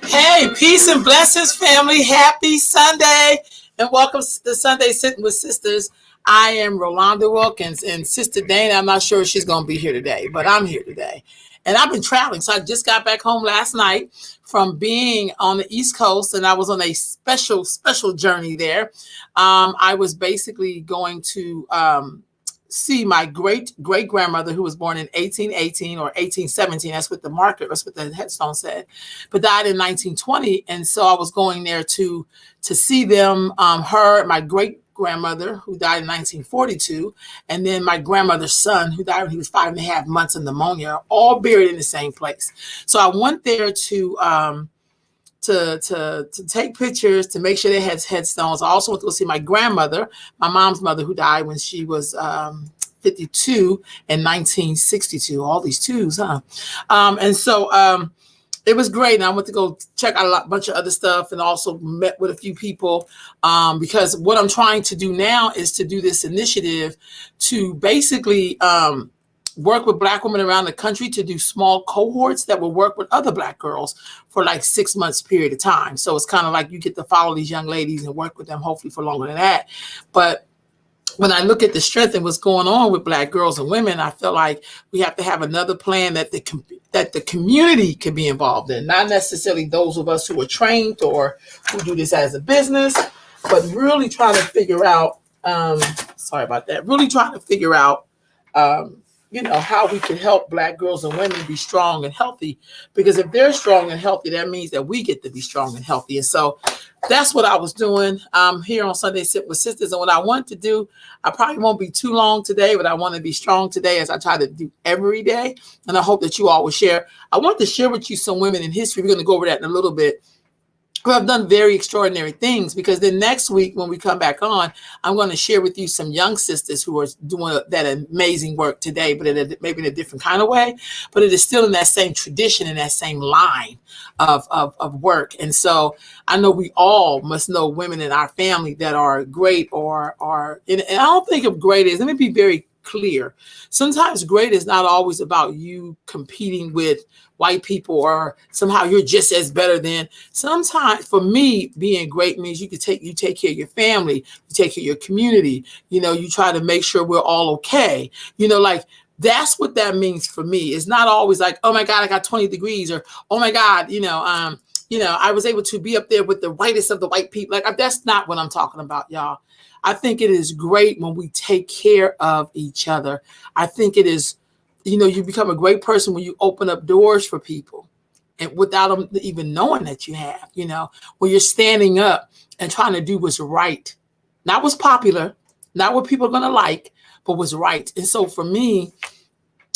Hey, peace and blessings, family. Happy Sunday, and welcome to Sunday Sitting with Sisters. I am Rolanda Wilkins, and Sister Dana, I'm not sure if she's going to be here today, but I'm here today. And I've been traveling, so I just got back home last night from being on the East Coast, and I was on a special journey there. I was basically going to see my great grandmother, who was born in 1818 or 1817. That's what the marker, that's what the headstone said, but died in 1920. And so I was going there to see them, her, my great grandmother, who died in 1942, and then my grandmother's son, who died when he was 5.5 months of pneumonia, all buried in the same place. So I went there to take pictures, to make sure they had headstones. I also went to go see my grandmother, my mom's mother, who died when she was 52 in 1962. All these twos, huh? And so it was great. And I went to go check out a bunch of other stuff, and also met with a few people, because what I'm trying to do now is to do this initiative to basically work with Black women around the country to do small cohorts that will work with other Black girls for like 6 months period of time. So it's kind of like you get to follow these young ladies and work with them hopefully for longer than that. But when I look at the strength and what's going on with Black girls and women, I feel like we have to have another plan that the community can be involved in, not necessarily those of us who are trained or who do this as a business, but really trying to figure out, really trying to figure out, how we can help Black girls and women be strong and healthy. Because if they're strong and healthy, that means that we get to be strong and healthy. And so that's what I was doing here on Sunday Sit with Sisters. And what I want to do, I probably won't be too long today, but I want to be strong today, as I try to do every day. And I hope that you all will share. I want to share with you some women in history. We're going to go over that in a little bit, who have done very extraordinary things, because then next week when we come back on, I'm going to share with you some young sisters who are doing that amazing work today, but maybe in a different kind of way, but it is still in that same tradition and that same line of work. And so I know we all must know women in our family that are great, and I don't think of great as, let me be very clear. Sometimes great is not always about you competing with white people or somehow you're just as better than. Sometimes for me, being great means you take care of your family, you take care of your community, you try to make sure we're all okay. Like that's what that means for me. It's not always like, oh my God, I got 20 degrees, or oh my God, I was able to be up there with the whitest of the white people. Like that's not what I'm talking about, y'all. I think it is great when we take care of each other. I think it is, you become a great person when you open up doors for people, and without them even knowing that you have, when you're standing up and trying to do what's right, not what's popular, not what people are going to like, but what's right. And so for me,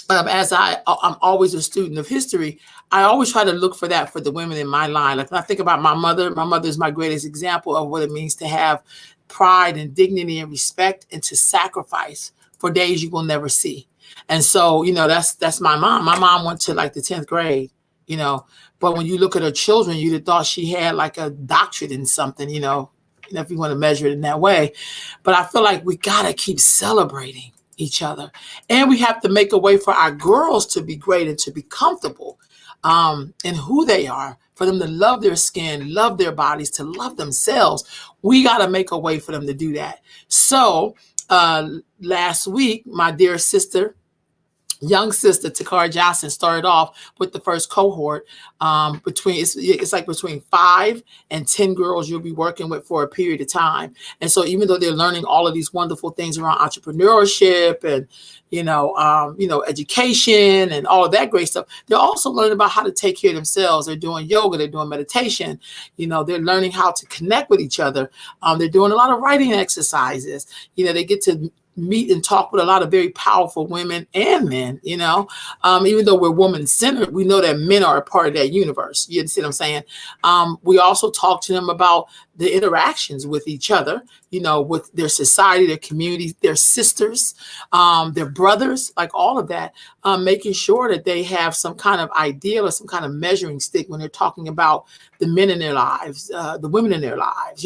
as I'm always a student of history, I always try to look for that for the women in my line. Like when I think about my mother is my greatest example of what it means to have pride and dignity and respect, and to sacrifice for days you will never see. And so, that's my mom. My mom went to like the 10th grade, but when you look at her children, you'd have thought she had like a doctorate in something, if you want to measure it in that way. But I feel like we got to keep celebrating each other, and we have to make a way for our girls to be great and to be comfortable in who they are, for them to love their skin, love their bodies, to love themselves. We got to make a way for them to do that. So last week, my dear sister, young sister Takara Johnson, started off with the first cohort. It's like between 5 and 10 girls you'll be working with for a period of time. And so even though they're learning all of these wonderful things around entrepreneurship and education and all of that great stuff, they're also learning about how to take care of themselves. They're doing yoga, they're doing meditation, they're learning how to connect with each other. They're doing a lot of writing exercises. They get to meet and talk with a lot of very powerful women and men, even though we're woman-centered, we know that men are a part of that universe. You see what I'm saying? We also talk to them about the interactions with each other, with their society, their communities, their sisters, their brothers, like all of that, making sure that they have some kind of ideal or some kind of measuring stick when they're talking about the men in their lives, the women in their lives,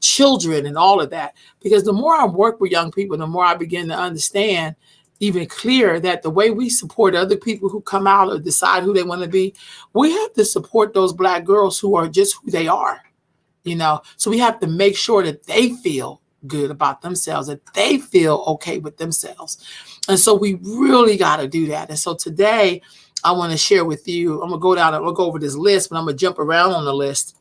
children and all of that. Because the more I work with young people, the more I begin to understand even clear that the way we support other people who come out or decide who they want to be, we have to support those Black girls who are just who they are, you know. So we have to make sure that they feel good about themselves, that they feel okay with themselves. And so we really got to do that. And so today I want to share with you, I'm gonna go over this list, but I'm gonna jump around on the list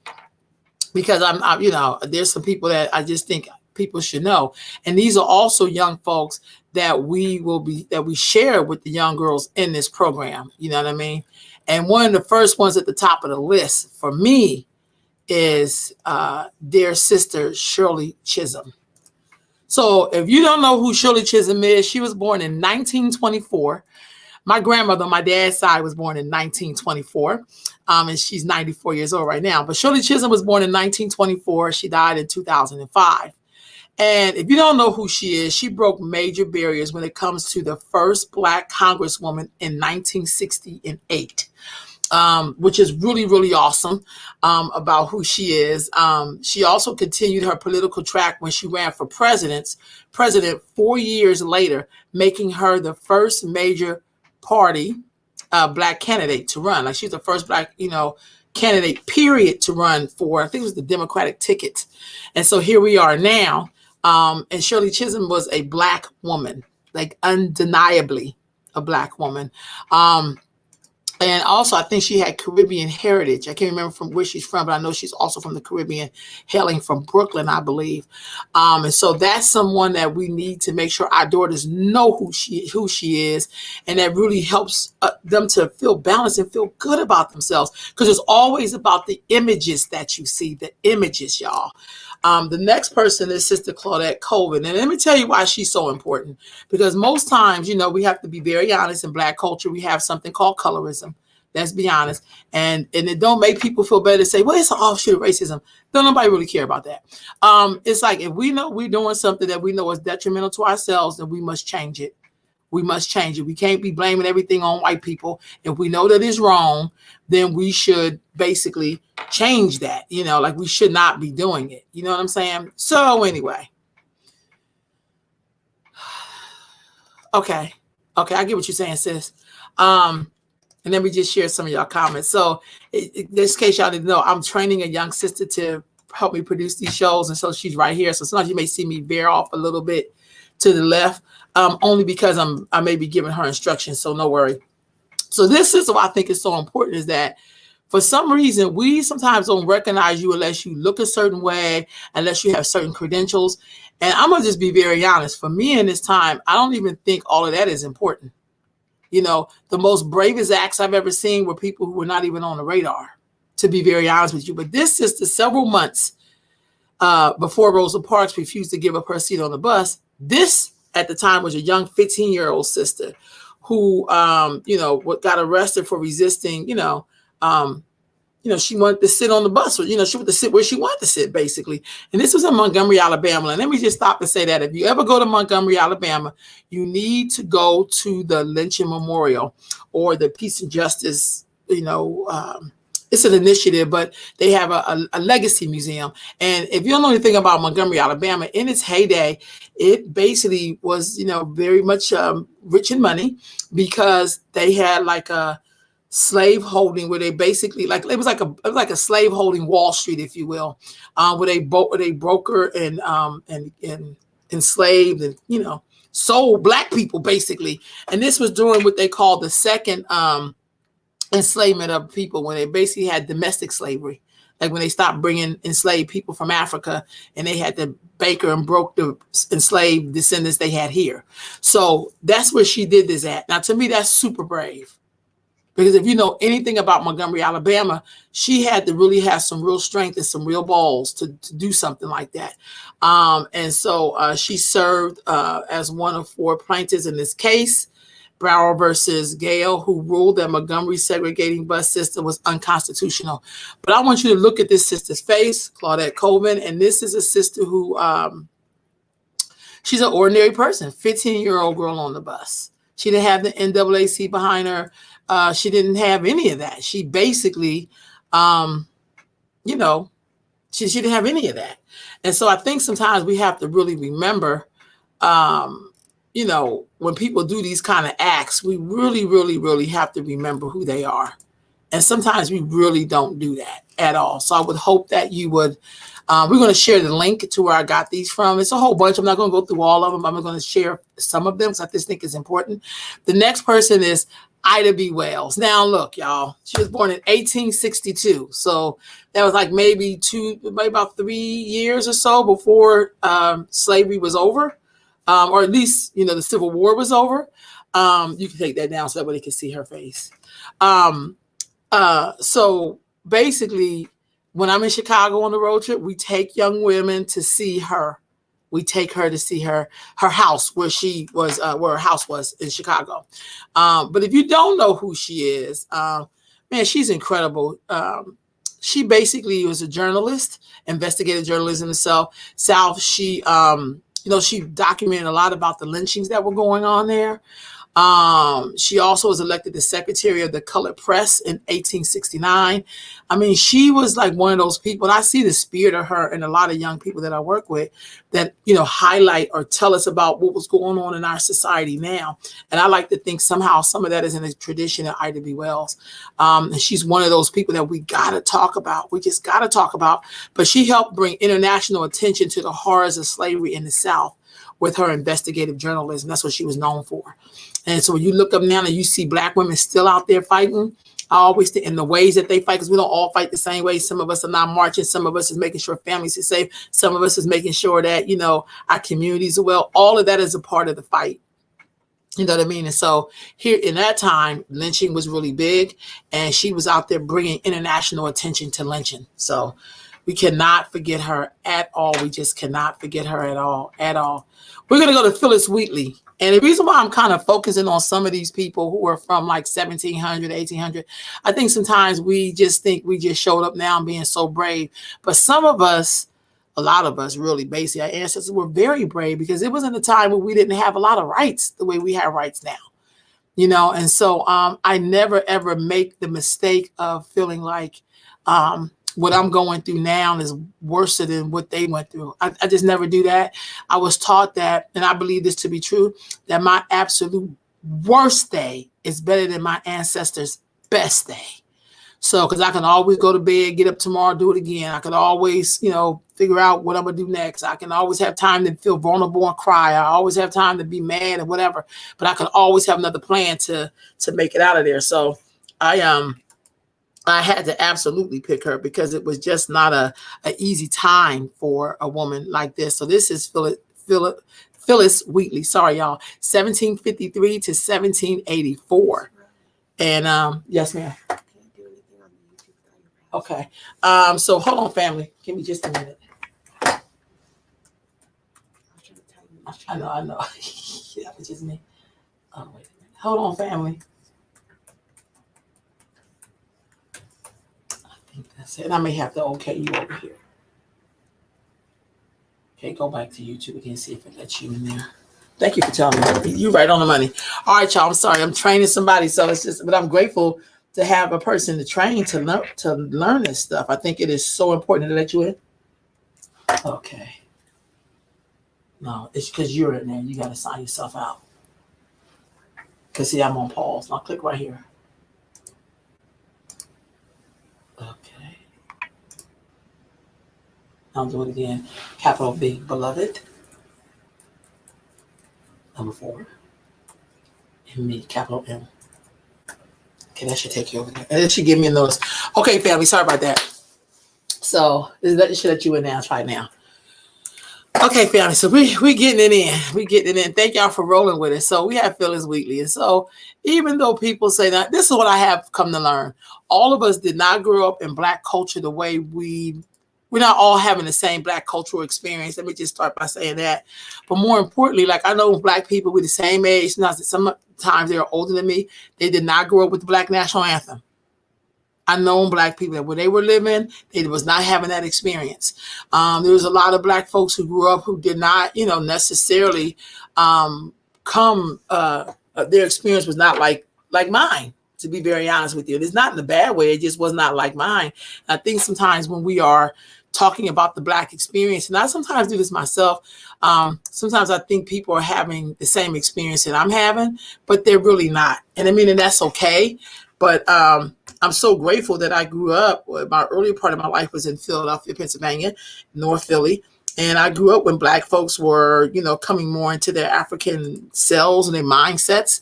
because I'm you know, there's some people that I just think people should know. And these are also young folks that we share with the young girls in this program. You know what I mean? And one of the first ones at the top of the list for me is dear sister Shirley Chisholm. So if you don't know who Shirley Chisholm is, she was born in 1924. My grandmother on my dad's side was born in 1924, and she's 94 years old right now. But Shirley Chisholm was born in 1924. She died in 2005. And if you don't know who she is, she broke major barriers when it comes to the first Black Congresswoman in 1968. Which is really, really awesome about who she is. She also continued her political track when she ran for president 4 years later, making her the first major party Black candidate to run. Like she's the first Black, you know, candidate, period, to run for, I think it was the Democratic ticket. And so here we are now. And Shirley Chisholm was a Black woman, like undeniably a Black woman. And also, I think she had Caribbean heritage. I can't remember from where she's from, but I know she's also from the Caribbean, hailing from Brooklyn, I believe. And so that's someone that we need to make sure our daughters know who she is, and that really helps them to feel balanced and feel good about themselves. Because it's always about the images that you see, the images, y'all. The next person is Sister Claudette Colvin. And let me tell you why she's so important. Because most times, you know, we have to be very honest, in Black culture, we have something called colorism. Let's be honest. And it don't make people feel better to say, well, it's an offshoot of racism. Don't nobody really care about that. It's like, if we know we're doing something that we know is detrimental to ourselves, then we must change it. We must change it. We can't be blaming everything on white people. If we know that it's wrong, then we should basically change that. You know, like we should not be doing it. You know what I'm saying? So anyway. Okay, I get what you're saying, sis. And then we just share some of y'all comments. So in this case, y'all didn't know, I'm training a young sister to help me produce these shows. And so she's right here. So sometimes you may see me veer off a little bit to the left, only because I may be giving her instructions. So no worry. So this is what I think is so important, is that for some reason, we sometimes don't recognize you unless you look a certain way, unless you have certain credentials. And I'm going to just be very honest. For me in this time, I don't even think all of that is important. You know, the most bravest acts I've ever seen were people who were not even on the radar, to be very honest with you. But this sister, several months before Rosa Parks refused to give up her seat on the bus, this at the time was a young 15-year-old sister who, you know, got arrested for resisting, she wanted to sit on the bus, or, she wanted to sit where she wanted to sit, basically. And this was in Montgomery, Alabama. And let me just stop and say that if you ever go to Montgomery, Alabama, you need to go to the Lynching Memorial or the Peace and Justice, it's an initiative, but they have a legacy museum. And if you don't know anything about Montgomery, Alabama, in its heyday, it basically was, very much rich in money, because they had like a slave holding where they basically it was like a slave holding Wall Street, if you will, where they broker and enslaved and sold Black people, basically. And this was during what they called the second enslavement of people, when they basically had domestic slavery, like when they stopped bringing enslaved people from Africa, and they had to baker and broke the enslaved descendants they had here. So that's where she did this at. Now, to me, that's super brave. Because if you know anything about Montgomery, Alabama, she had to really have some real strength and some real balls to do something like that. And so she served as one of 4 plaintiffs in this case, Brower versus Gale, who ruled that Montgomery's segregating bus system was unconstitutional. But I want you to look at this sister's face, Claudette Colvin, and this is a sister who, she's an ordinary person, 15-year-old girl on the bus. She didn't have the NAACP behind her. She didn't have any of that. She basically, she didn't have any of that. And so I think sometimes we have to really remember you know, when people do these kind of acts, we really, really, really have to remember who they are. And sometimes we really don't do that at all. So I would hope that you would. We're going to share the link to where I got these from. It's a whole bunch. I'm not going to go through all of them. I'm going to share some of them because I just think it's important. The next person is Ida B. Wells. Now, look, y'all, she was born in 1862. So that was like maybe about 3 years or so before slavery was over, or at least, you know, the Civil War was over. You can take that down so that way they can see her face. So basically, when I'm in Chicago on the road trip, we take young women to see her. We take her to see her house where she was, where her house was in Chicago. But if you don't know who she is, man, she's incredible. She basically was a journalist, investigative journalism in the South. She, you know, she documented a lot about the lynchings that were going on there. She also was elected the secretary of the Colored Press in 1869. I mean, she was like one of those people, and I see the spirit of her and a lot of young people that I work with that, you know, highlight or tell us about what was going on in our society now. And I like to think somehow some of that is in the tradition of Ida B. Wells. And she's one of those people that we got to talk about. We just got to talk about. But she helped bring international attention to the horrors of slavery in the South with her investigative journalism. That's what she was known for. And so when you look up now and you see Black women still out there fighting, I always think in the ways that they fight, because we don't all fight the same way. Some of us are not marching. Some of us is making sure families are safe. Some of us is making sure that, you know, our communities are well. All of that is a part of the fight. You know what I mean? And so here in that time, lynching was really big, and she was out there bringing international attention to lynching. So we cannot forget her at all. We just cannot forget her at all. We're going to go to Phyllis Wheatley. And the reason why I'm kind of focusing on some of these people who are from like 1700, 1800, I think sometimes we just think we just showed up now and being so brave. But some of us, a lot of us really, basically, our ancestors were very brave because it was in a time where we didn't have a lot of rights the way we have rights now. You know, and so I never, ever make the mistake of feeling like what I'm going through now is worse than what they went through. I just never do that. I was taught that, and I believe this to be true, that my absolute worst day is better than my ancestors' best day. So, because I can always go to bed, get up tomorrow, do it again. I can always, you know, figure out what I'm going to do next. I can always have time to feel vulnerable and cry. I always have time to be mad and whatever. But I can always have another plan to make it out of there. So I had to absolutely pick her because it was just not a easy time for a woman like this. So this is Phyllis Wheatley. Sorry, y'all. 1753 to 1784. And yes, ma'am. Okay. So hold on, family. Give me just a minute. I know. That was just me. Oh, wait a minute. Hold on, family. That's it. I may have to okay you over here. Okay, go back to YouTube again, see if it lets you in there. Thank you for telling me. You're right on the money. All right, y'all. I'm sorry. I'm training somebody, so it's just, but I'm grateful to have a person to train to learn this stuff. I think it is so important to let you in. Okay. No, it's because you're in there. You got to sign yourself out. Because see, I'm on pause. I'll click right here. Okay. I'll do it again. Capital B, beloved. Number 4. And me, capital M. Okay, that should take you over there. And it should give me a notice. Okay, family, sorry about that. So it should let you in now. Try it now. Okay, family. So we getting it in. We getting it in. Thank y'all for rolling with it. So we have Phyllis Wheatley. And so even though people say that, this is what I have come to learn. All of us did not grow up in Black culture the way we're not all having the same Black cultural experience. Let me just start by saying that. But more importantly, like I know Black people with the same age, sometimes they're older than me, they did not grow up with the Black national anthem. I know Black people that where they were living, they was not having that experience. There was a lot of Black folks who grew up who did not, necessarily their experience was not like mine. to be very honest with you. And it's not in a bad way. It just was not like mine. I think sometimes when we are talking about the Black experience, and I sometimes do this myself, sometimes I think people are having the same experience that I'm having, but they're really not. And I mean, and that's okay. But I'm so grateful that I grew up. My earlier part of my life was in Philadelphia, Pennsylvania, North Philly. And I grew up when Black folks were, coming more into their African selves and their mindsets,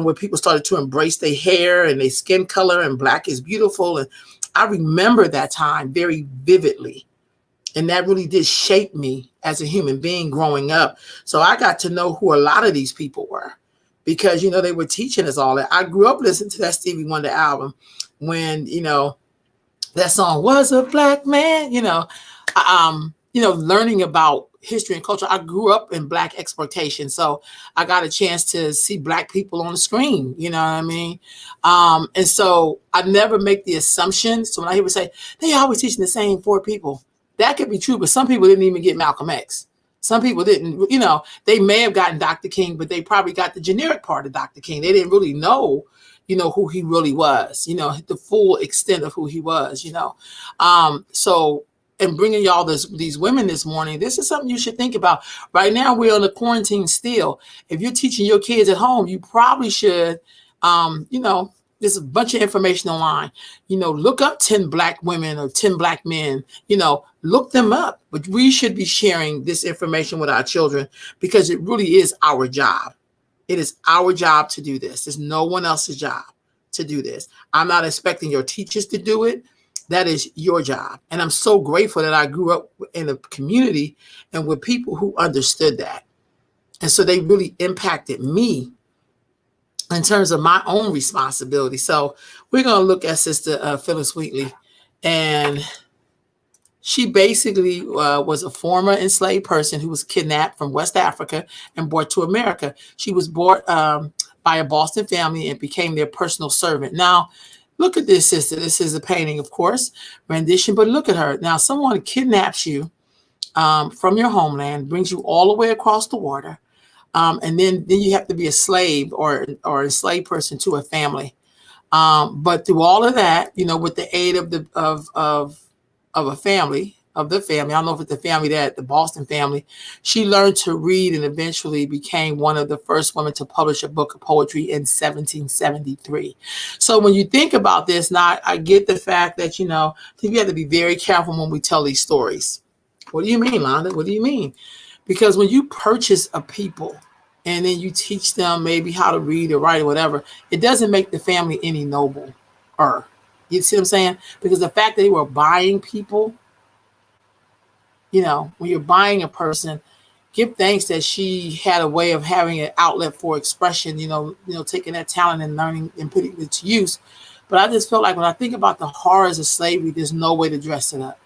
where people started to embrace their hair and their skin color, and Black is beautiful. And I remember that time very vividly. And that really did shape me as a human being growing up. So I got to know who a lot of these people were, because, they were teaching us all that. I grew up listening to that Stevie Wonder album when, that song Was a Black Man, learning about history and culture. I grew up in Black exploitation. So I got a chance to see Black people on the screen, you know what I mean? And so I never make the assumption. So when I hear people say, they always teaching the same 4 people, that could be true, but some people didn't even get Malcolm X. Some people didn't, they may have gotten Dr. King, but they probably got the generic part of Dr. King. They didn't really know, who he really was, the full extent of who he was, So, and bringing y'all these women this morning, this is something you should think about. Right now, we're on the quarantine still. If you're teaching your kids at home, you probably should, there's a bunch of information online. Look up 10 Black women or 10 Black men, look them up. But we should be sharing this information with our children, because it really is our job. It is our job to do this. There's no one else's job to do this. I'm not expecting your teachers to do it. That is your job. And I'm so grateful that I grew up in a community and with people who understood that. And so they really impacted me in terms of my own responsibility. So we're going to look at Sister Phyllis Wheatley. And she basically was a former enslaved person who was kidnapped from West Africa and brought to America. She was brought by a Boston family and became their personal servant. Now, look at this, sister. This is a painting, of course, rendition, but look at her. Now, someone kidnaps you from your homeland, brings you all the way across the water, and then you have to be a slave or enslaved person to a family. But through all of that, with the aid of the family, I don't know if it's the family, the Boston family, she learned to read and eventually became one of the first women to publish a book of poetry in 1773. So when you think about this, now I get the fact that, I think you have to be very careful when we tell these stories. What do you mean, Londa? What do you mean? Because when you purchase a people and then you teach them maybe how to read or write or whatever, it doesn't make the family any nobler. You see what I'm saying? Because the fact that they were buying people, when you're buying a person, give thanks that she had a way of having an outlet for expression, taking that talent and learning and putting it to use. But I just felt like when I think about the horrors of slavery, there's no way to dress it up.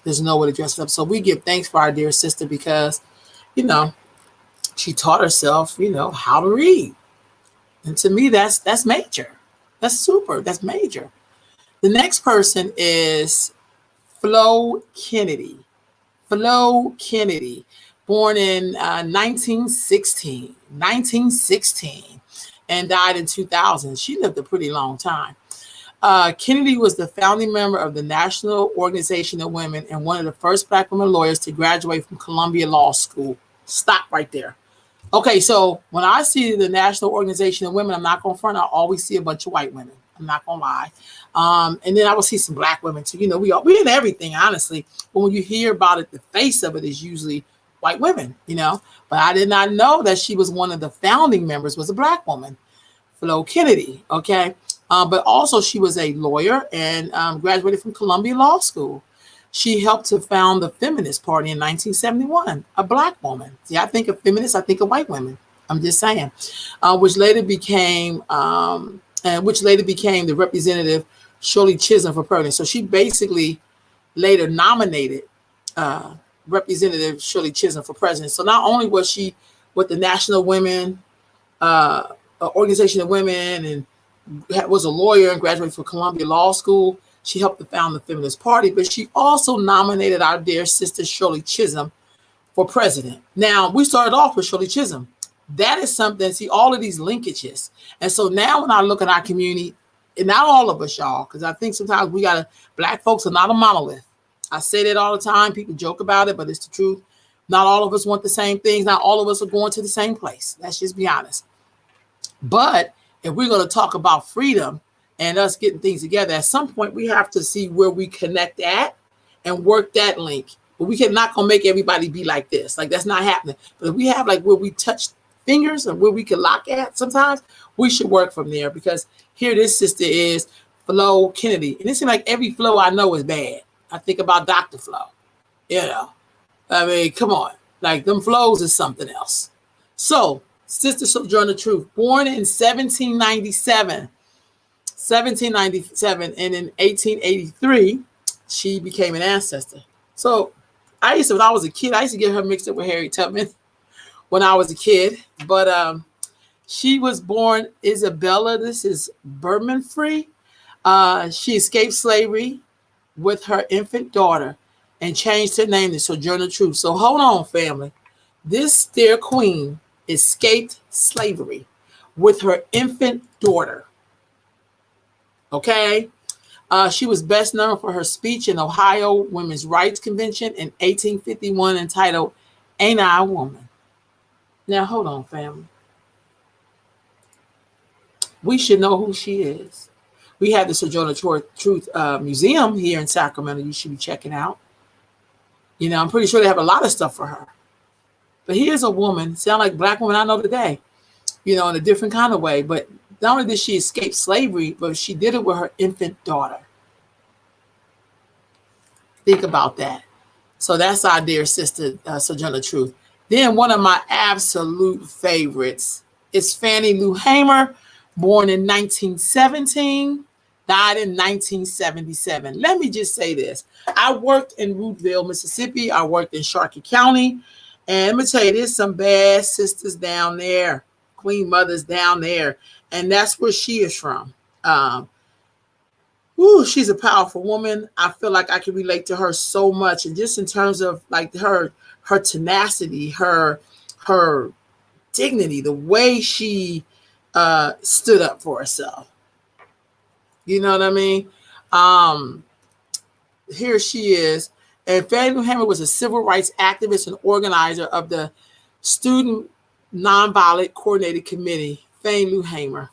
There's no way to dress it up. So we give thanks for our dear sister because, she taught herself, how to read. And to me, that's major. That's super. That's major. The next person is Flo Kennedy. Flo Kennedy, born in 1916, and died in 2000. She lived a pretty long time. Kennedy was the founding member of the National Organization of Women and one of the first Black women lawyers to graduate from Columbia Law School. Stop right there. Okay, so when I see the National Organization of Women, I'm not going to front, I always see a bunch of white women. I'm not going to lie. And then I will see some Black women too. We in everything, honestly. But when you hear about it, the face of it is usually white women, But I did not know that she was one of the founding members, was a Black woman, Flo Kennedy, okay? But also she was a lawyer and graduated from Columbia Law School. She helped to found the Feminist Party in 1971, a Black woman. See, I think of feminists, I think of white women. I'm just saying, which later became the Representative Shirley Chisholm for president. So she basically later nominated Representative Shirley Chisholm for president. So not only was she with the National Women Organization of Women and was a lawyer and graduated from Columbia Law School, she helped to found the Feminist Party, but she also nominated our dear sister Shirley Chisholm for president. Now, we started off with Shirley Chisholm. That is something, see, all of these linkages. And so now when I look at our community, And not all of us, y'all, because I think sometimes black folks are not a monolith. I say that all the time. People joke about it, but it's the truth. Not all of us want the same things. Not all of us are going to the same place. Let's just be honest. But if we're going to talk about freedom and us getting things together, at some point we have to see where we connect at and work that link. But we can not going to make everybody be like this. Like, that's not happening. But if we have like where we touch fingers and where we can lock at sometimes, we should work from there, because here this sister is Flo Kennedy. And it seems like every Flo I know is bad. I think about Dr. Flo. You know, I mean, come on. Like, them flows is something else. So, Sister Sojourner Truth, born in 1797, and in 1883, she became an ancestor. So, when I was a kid, I used to get her mixed up with Harriet Tubman when I was a kid. But she was born Isabella, this is Berman-Free. She escaped slavery with her infant daughter and changed her name to Sojourner Truth. So hold on, family. This dear queen escaped slavery with her infant daughter. Okay? She was best known for her speech in Ohio Women's Rights Convention in 1851 entitled, Ain't I a Woman? Now, hold on, family. We should know who she is. We have the Sojourner Truth Museum here in Sacramento you should be checking out. You know, I'm pretty sure they have a lot of stuff for her. But here's a woman, sound like black woman I know today, you know, in a different kind of way. But not only did she escape slavery, but she did it with her infant daughter. Think about that. So that's our dear sister, Sojourner Truth. Then one of my absolute favorites is Fannie Lou Hamer, born in 1917, died in 1977. Let me just say this. I worked in Rootville, Mississippi. I worked in Sharkey County. And let me tell you, there's some bad sisters down there, queen mothers down there. And that's where she is from. She's a powerful woman. I feel like I can relate to her so much. And just in terms of like her tenacity, her dignity, the way she stood up for herself. You know what I mean? Here she is. And Fannie Lou Hamer was a civil rights activist and organizer of the Student Nonviolent Coordinated Committee, Fannie Lou Hamer.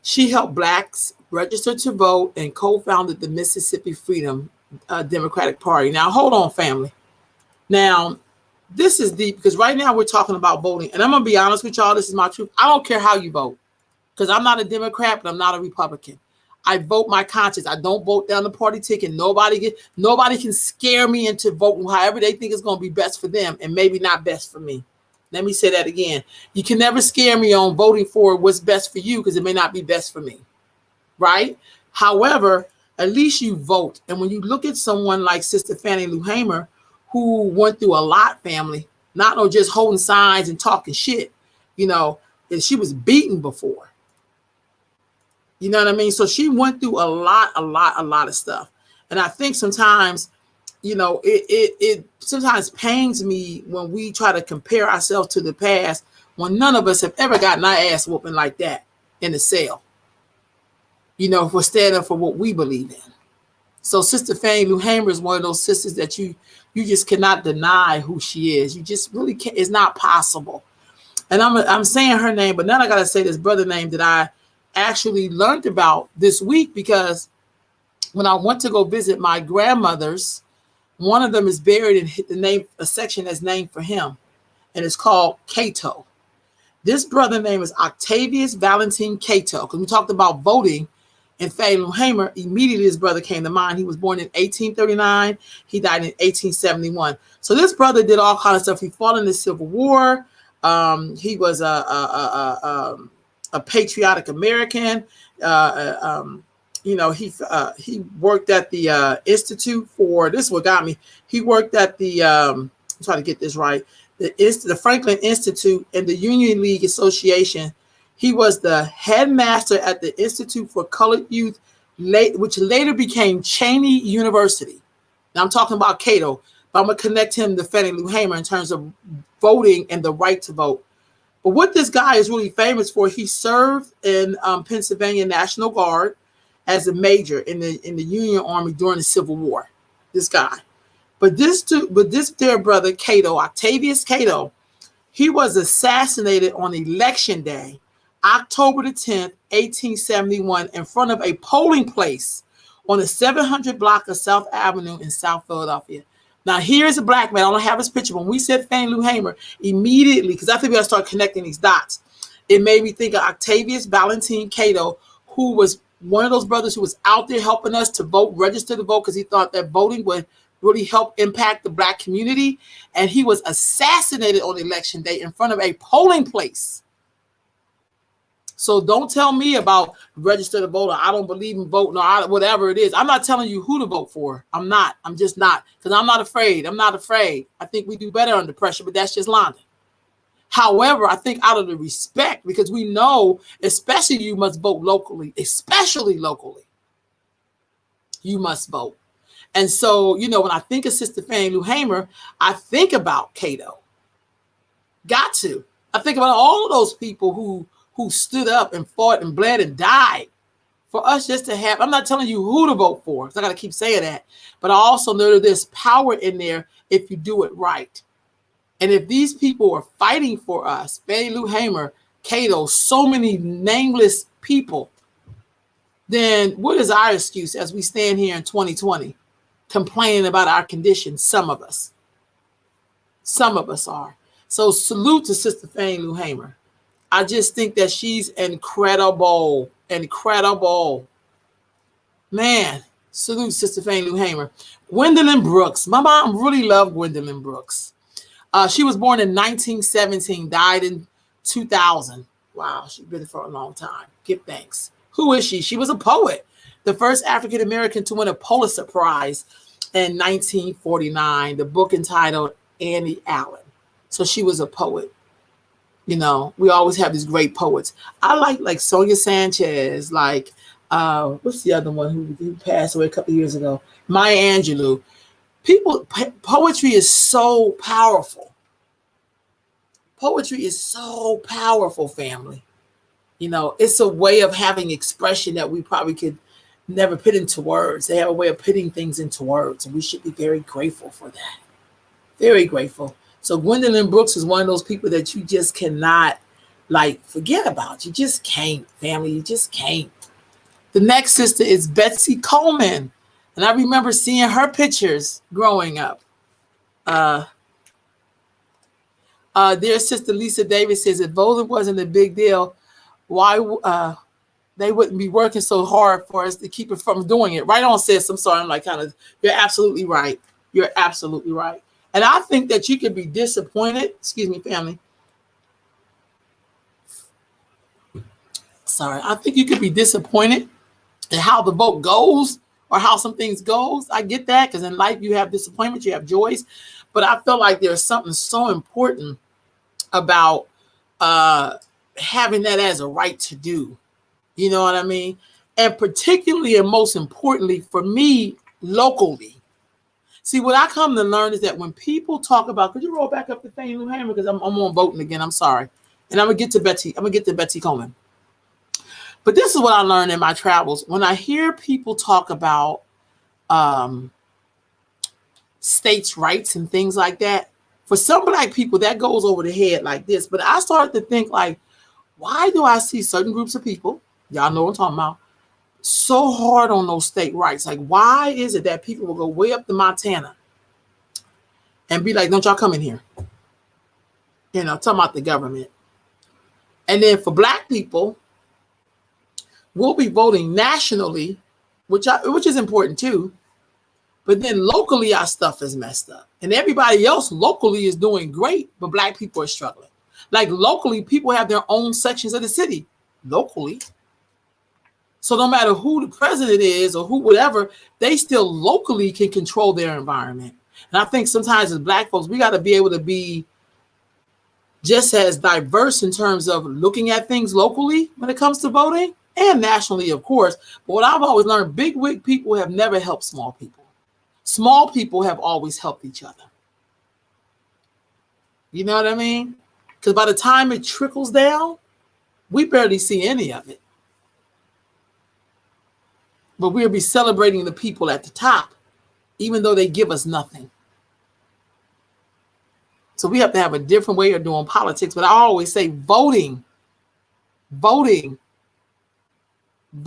She helped blacks register to vote and co-founded the Mississippi Freedom Democratic Party. Now, hold on, family. Now, this is deep because right now we're talking about voting. And I'm going to be honest with y'all. This is my truth. I don't care how you vote because I'm not a Democrat, but I'm not a Republican. I vote my conscience. I don't vote down the party ticket. Nobody can scare me into voting however they think is going to be best for them and maybe not best for me. Let me say that again. You can never scare me on voting for what's best for you because it may not be best for me. Right? However, at least you vote. And when you look at someone like Sister Fannie Lou Hamer, who went through a lot, family, not just holding signs and talking shit, you know, and she was beaten before. You know what I mean? So she went through a lot of stuff. And I think sometimes, you know, it sometimes pains me when we try to compare ourselves to the past when none of us have ever gotten our ass whooping like that in the cell. You know, if we're standing for what we believe in. So Sister Fannie Lou Hamer is one of those sisters that you just cannot deny who she is. You just really can't. It's not possible. And I'm saying her name, but now I got to say this brother name that I actually learned about this week because when I went to go visit my grandmothers, one of them is buried in a section that's named for him, and it's called Cato. This brother name is Octavius Valentine Cato. Because we talked about voting and Fannie Lou Hamer, immediately his brother came to mind. He was born in 1839. He died in 1871. So this brother did all kinds of stuff. He fought in the Civil War. He was a patriotic American. You know, he worked at the Institute for, this is what got me. He worked at the, I'm trying to get this right, the Franklin Institute and the Union League Association. He was the headmaster at the Institute for Colored Youth, which later became Cheney University. Now I'm talking about Cato, but I'm going to connect him to Fannie Lou Hamer in terms of voting and the right to vote. But what this guy is really famous for, he served in Pennsylvania National Guard as a major in the Union Army during the Civil War. This guy, but this dear brother Cato, Octavius Cato, he was assassinated on Election Day, October the 10th, 1871, in front of a polling place on the 700 block of South Avenue in South Philadelphia. Now, here's a black man. I don't have his picture. When we said Fannie Lou Hamer, immediately, because I think we got to start connecting these dots, it made me think of Octavius Valentine Cato, who was one of those brothers who was out there helping us to vote, register to vote, because he thought that voting would really help impact the black community. And he was assassinated on Election Day in front of a polling place. So don't tell me about register to vote. I don't believe in voting or whatever it is. I'm not telling you who to vote for. I'm not. I'm just not. Because I'm not afraid. I'm not afraid. I think we do better under pressure, but that's just London. However, I think out of the respect, because we know, especially you must vote locally, especially locally, you must vote. And so, you know, when I think of Sister Fannie Lou Hamer, I think about Cato. Got to. I think about all of those people who stood up and fought and bled and died for us just to have. I'm not telling you who to vote for, because I got to keep saying that. But I also know that there's power in there if you do it right. And if these people are fighting for us, Fannie Lou Hamer, Cato, so many nameless people, then what is our excuse as we stand here in 2020 complaining about our condition? Some of us are. So salute to Sister Fannie Lou Hamer. I just think that she's incredible. Man, salute Sister Fannie Lou Hamer. Gwendolyn Brooks. My mom really loved Gwendolyn Brooks. She was born in 1917, died in 2000. Wow, she's been for a long time. Give thanks. Who is she? She was a poet. The first African-American to win a Pulitzer Prize in 1949. The book entitled Annie Allen. So she was a poet. You know, we always have these great poets. I like Sonia Sanchez, like what's the other one who passed away a couple of years ago? Maya Angelou. Poetry is so powerful. Poetry is so powerful, family. You know, it's a way of having expression that we probably could never put into words. They have a way of putting things into words, and we should be very grateful for that. Very grateful. So Gwendolyn Brooks is one of those people that you just cannot forget about. You just can't, family. You just can't. The next sister is Betsy Coleman. And I remember seeing her pictures growing up. Dear Sister Lisa Davis says, if voting wasn't a big deal, why they wouldn't be working so hard for us to keep it from doing it? Right on, sis. I'm sorry. I'm you're absolutely right. You're absolutely right. And I think that you could be disappointed. Excuse me, family. Sorry. I think you could be disappointed in how the vote goes or how some things goes. I get that, because in life you have disappointments, you have joys. But I feel like there's something so important about having that as a right to do. You know what I mean? And particularly and most importantly for me, locally. See, what I come to learn is that when people talk about, could you roll back up to Fannie Lou Hamer? Because I'm on voting again. I'm sorry. And I'm going to get to Betsy Coleman. But this is what I learned in my travels. When I hear people talk about states' rights and things like that, for some Black people, that goes over the head like this. But I started to think, why do I see certain groups of people, y'all know what I'm talking about, so hard on those state rights? Why is it that people will go way up to Montana and be like, don't y'all come in here? You know, talking about the government. And then for Black people, we'll be voting nationally, which is important too. But then locally, our stuff is messed up. And everybody else locally is doing great, but Black people are struggling. Locally, people have their own sections of the city. Locally. So no matter who the president is or who, whatever, they still locally can control their environment. And I think sometimes as Black folks, we got to be able to be just as diverse in terms of looking at things locally when it comes to voting, and nationally, of course. But what I've always learned, big wig people have never helped small people. Small people have always helped each other. You know what I mean? Because by the time it trickles down, we barely see any of it. But we'll be celebrating the people at the top, even though they give us nothing. So we have to have a different way of doing politics. But I always say voting.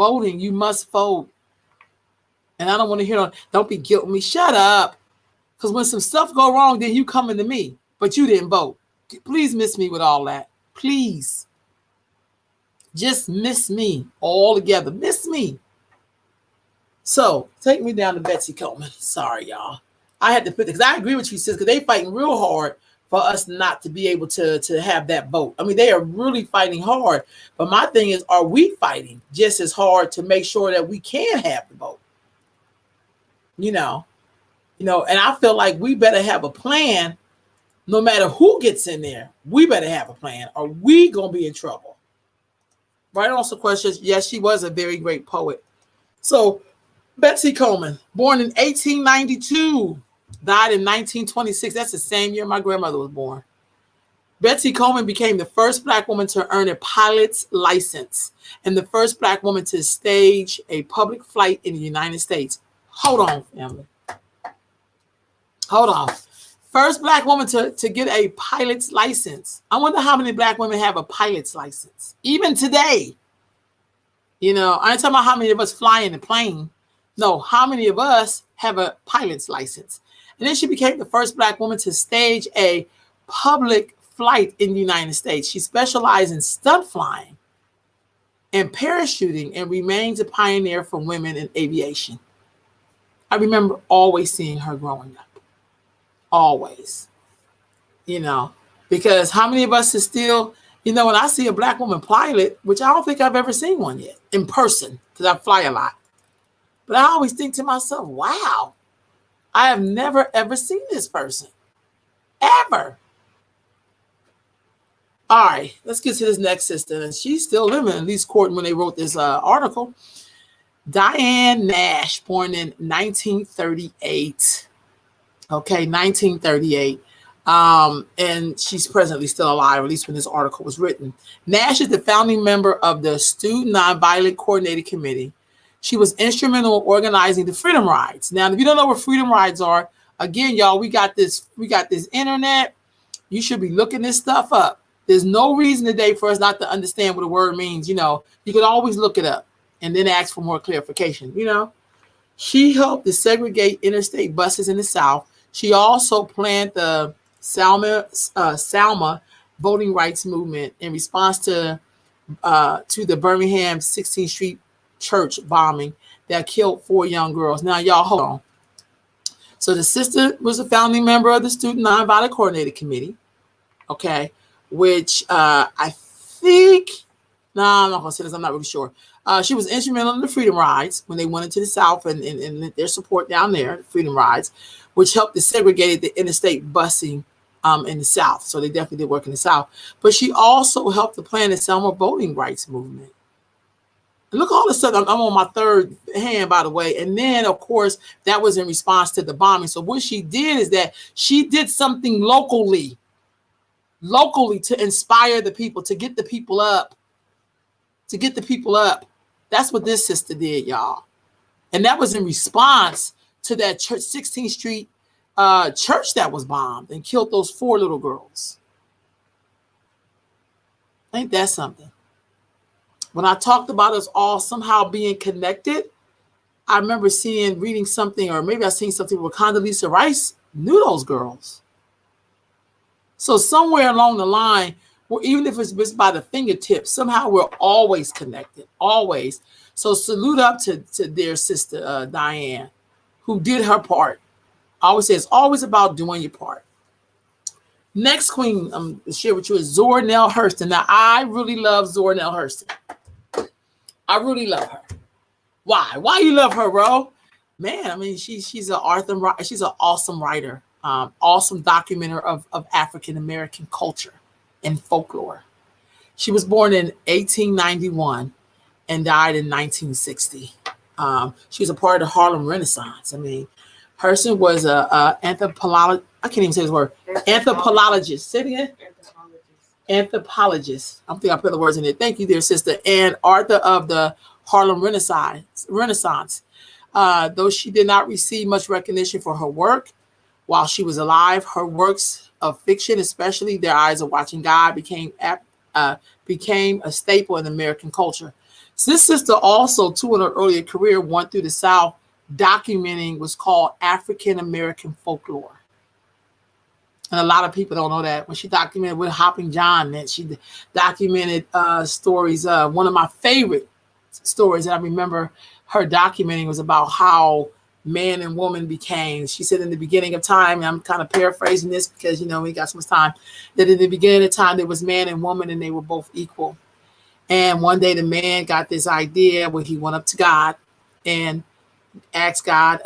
You must vote. And I don't want to hear, don't be guilting me. Shut up. Because when some stuff go wrong, then you coming to me. But you didn't vote. Please miss me with all that. Please. Just miss me altogether. Miss me. So take me down to Betsy Coleman. Sorry, y'all. I had to put this, because I agree with you, sis, because they fighting real hard for us not to be able to have that vote. I mean, they are really fighting hard. But my thing is, are we fighting just as hard to make sure that we can have the vote? You know, and I feel like we better have a plan. No matter who gets in there, we better have a plan, or we gonna be in trouble. Right? Also, questions. Yes, she was a very great poet. So, Betsy Coleman, born in 1892, died in 1926. That's the same year my grandmother was born. Betsy Coleman became the first Black woman to earn a pilot's license and the first Black woman to stage a public flight in the United States. Hold on, family. Hold on. First Black woman to get a pilot's license. I wonder how many Black women have a pilot's license. Even today. I ain't talking about how many of us fly in the plane. No, how many of us have a pilot's license? And then she became the first Black woman to stage a public flight in the United States. She specialized in stunt flying and parachuting and remains a pioneer for women in aviation. I remember always seeing her growing up. Always. Because how many of us is still, when I see a Black woman pilot, which I don't think I've ever seen one yet in person, because I fly a lot. But I always think to myself, wow, I have never, ever seen this person. Ever. All right, let's get to this next sister. And she's still living, at least according when they wrote this article. Diane Nash, born in 1938. Okay, 1938. And she's presently still alive, at least when this article was written. Nash is the founding member of the Student Nonviolent Coordinating Committee. She was instrumental in organizing the Freedom Rides. Now, if you don't know what Freedom Rides are, again, y'all, we got this internet. You should be looking this stuff up. There's no reason today for us not to understand what the word means. You can always look it up and then ask for more clarification. She helped desegregate interstate buses in the South. She also planned the Selma voting rights movement in response to the Birmingham 16th Street church bombing that killed 4 young girls. Now, y'all, hold on. So the sister was a founding member of the Student Nonviolent Coordinating Committee, okay, which I think, no, I'm not going to say this, I'm not really sure. She was instrumental in the Freedom Rides when they went into the South and their support down there, the Freedom Rides, which helped desegregate the interstate busing in the South. So they definitely did work in the South. But she also helped to plan the Selma voting rights movement. And look, all this stuff, I'm on my third hand, by the way. And then, of course, that was in response to the bombing. So what she did is that she did something locally to inspire the people, to get the people up. That's what this sister did, y'all. And that was in response to that church, 16th Street church that was bombed and killed those 4 little girls. Ain't that something? When I talked about us all somehow being connected, I remember reading something, or maybe I seen something where Condoleezza Rice knew those girls. So somewhere along the line, even if it's by the fingertips, somehow we're always connected, always. So salute up to dear sister Diane, who did her part. I always say it's always about doing your part. Next queen I'm to share with you is Zora Neale Hurston. Now, I really love Zora Neale Hurston. I really love her. Why? Why you love her, bro? Man, I mean, she's an awesome writer, awesome documenter of African American culture and folklore. She was born in 1891 and died in 1960. She was a part of the Harlem Renaissance. I mean, Hurston was a anthropologist. I can't even say his word. Anthropologist. Say it again. anthropologist. I think I put the words in there. Thank you, dear sister. And author of the Harlem Renaissance. Though she did not receive much recognition for her work while she was alive, her works of fiction, especially Their Eyes Are Watching God, became a staple in American culture. So this sister also, too, in her earlier career, went through the South documenting what's called African American folklore. And a lot of people don't know that. When she documented with Hopping John, and she documented stories. One of my favorite stories that I remember her documenting was about how man and woman became. She said in the beginning of time, and I'm kind of paraphrasing this because, we got so much time, that in the beginning of time, there was man and woman and they were both equal. And one day the man got this idea where he went up to God and asked God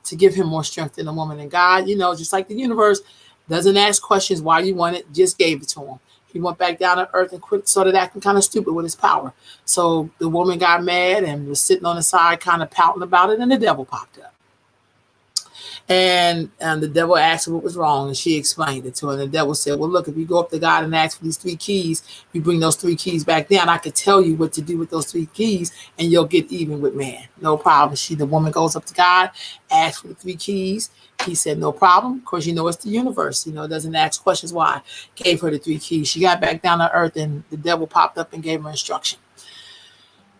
to give him more strength than the woman. And God, just like the universe, doesn't ask questions why you want it, just gave it to him. He went back down to earth and started acting kind of stupid with his power. So the woman got mad and was sitting on the side kind of pouting about it, and the devil popped up. And the devil asked her what was wrong, and she explained it to her. And the devil said, well, look, if you go up to God and ask for these 3 keys, you bring those 3 keys back down, I could tell you what to do with those 3 keys, and you'll get even with man. No problem. The woman goes up to God, asks for the 3 keys. He said, no problem. Of course, it's the universe. It doesn't ask questions why. Gave her the 3 keys. She got back down to earth, and the devil popped up and gave her instruction.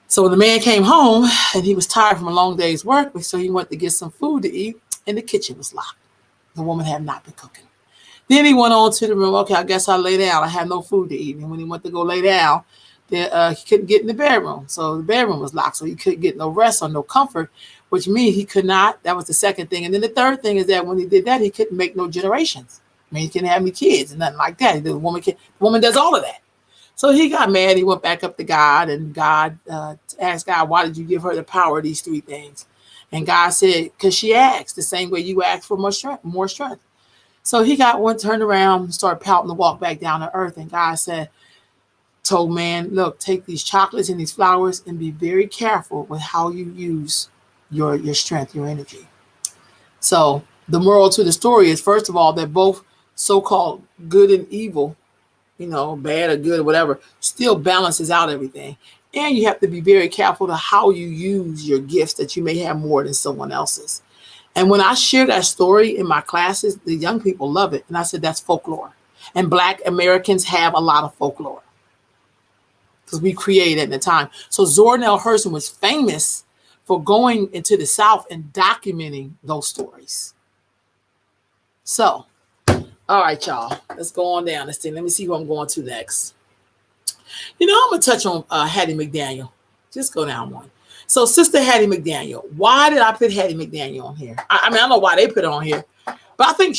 So when the man came home, and he was tired from a long day's work, so he went to get some food to eat, and the kitchen was locked. The woman had not been cooking. Then he went on to the room. Okay, I guess I'll lay down. I had no food to eat. And when he went to go lay down, he couldn't get in the bedroom. So the bedroom was locked. So he couldn't get no rest or no comfort, which means he could not. That was the second thing. And then the third thing is that when he did that, he couldn't make no generations. He couldn't have any kids and nothing like that. The woman does all of that. So he got mad. He went back up to God, and God asked God, why did you give her the power of these 3 things? And God said, because she asked the same way you asked for more strength. So he turned around and started pouting to walk back down to earth. And God told man, look, take these chocolates and these flowers and be very careful with how you use your strength, your energy. So the moral to the story is, first of all, that both so-called good and evil, bad or good or whatever, still balances out everything. And you have to be very careful to how you use your gifts, that you may have more than someone else's. And when I share that story in my classes, the young people love it. And I said, that's folklore. And Black Americans have a lot of folklore because we created it at the time. So Zora Neale Hurston was famous for going into the South and documenting those stories. So, all right, y'all, let's go on down this thing. Let me see who I'm going to next. I'm going to touch on Hattie McDaniel. Just go down one. So Sister Hattie McDaniel. Why did I put Hattie McDaniel on here? I don't know why they put it on here. But I think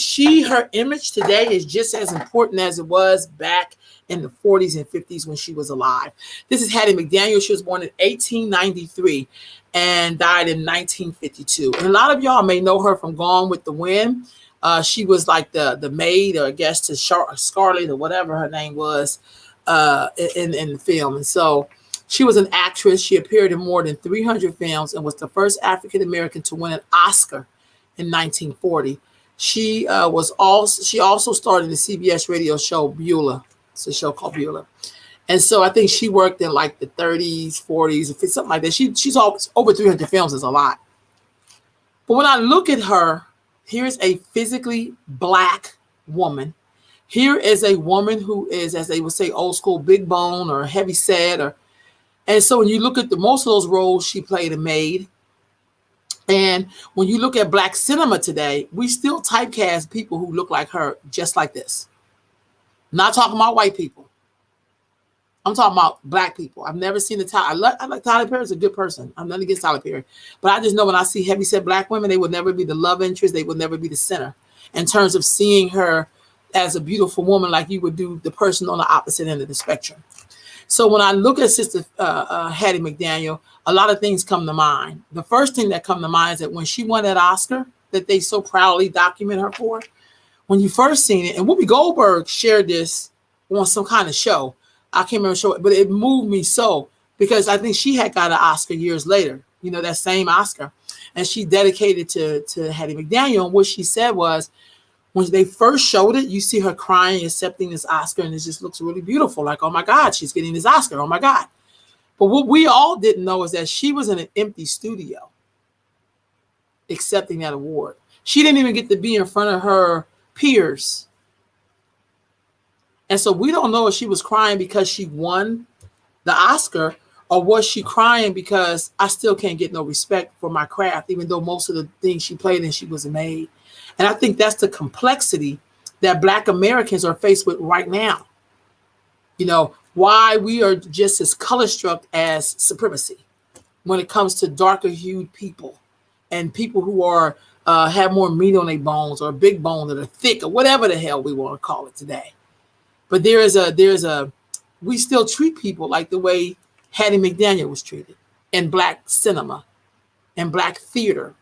her image today is just as important as it was back in the 40s and 50s when she was alive. This is Hattie McDaniel. She was born in 1893 and died in 1952. And a lot of y'all may know her from Gone with the Wind. She was like the maid, or I guess to Scarlett or whatever her name was. In the film. And so she was an actress. She appeared in more than 300 films and was the first African American to win an Oscar in 1940. She also starred in the CBS radio show Beulah. It's a show called Beulah. And so I think she worked in like the 30s, 40s, something like that. She's over 300 films is a lot. But when I look at her, here's a physically Black woman. Here is a woman who is, as they would say, old school, big bone or heavy set. And so when you look at most of those roles, she played a maid. And when you look at Black cinema today, we still typecast people who look like her just like this. Not talking about white people. I'm talking about Black people. I've never seen I like Tyler Perry's a good person. I'm not against Tyler Perry. But I just know when I see heavy set Black women, they would never be the love interest. They would never be the center in terms of seeing her as a beautiful woman like you would do the person on the opposite end of the spectrum. So when I look at Sister Hattie McDaniel, a lot of things come to mind. The first thing that come to mind is that when she won that Oscar that they so proudly document her for, when you first seen it, and Whoopi Goldberg shared this on some kind of show. I can't remember the show, but it moved me so, because I think she had got an Oscar years later, that same Oscar. And she dedicated to Hattie McDaniel. And what she said was, When they first showed it, you see her crying, accepting this Oscar, and it just looks really beautiful. Like, oh my God, she's getting this Oscar. Oh my God. But what we all didn't know is that she was in an empty studio accepting that award. She didn't even get to be in front of her peers. And so we don't know if she was crying because she won the Oscar, or was she crying because I still can't get no respect for my craft, even though most of the things she played in, she was a maid. And I think that's the complexity that Black Americans are faced with right now. You know, why we are just as color struck as supremacy when it comes to darker hued people and people who are have more meat on their bones, or big bones that are thick, or whatever the hell we want to call it today. But we still treat people like the way Hattie McDaniel was treated in Black cinema and Black theater.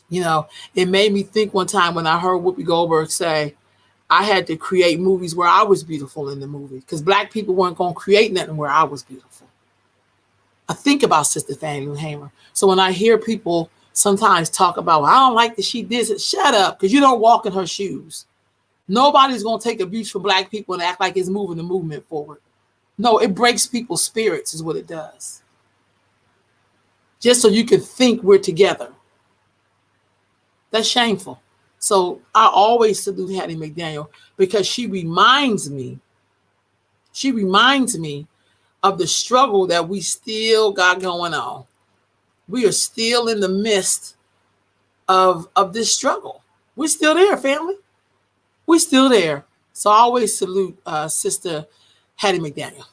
You know, it made me think one time when I heard Whoopi Goldberg say, I had to create movies where I was beautiful in the movie, because Black people weren't going to create nothing where I was beautiful. I think about Sister Fannie Lou Hamer. So when I hear people sometimes talk about, well, I don't like that she did it, shut up, because you don't walk in her shoes. Nobody's going to take abuse from Black people and act like it's moving the movement forward. No, it breaks people's spirits is what it does. Just so you can think we're together. That's shameful. So I always salute Hattie McDaniel, because she reminds me of the struggle that we still got going on. We are still in the midst of this struggle. We're still there, family. We're still there. So I always salute Sister Hattie McDaniel.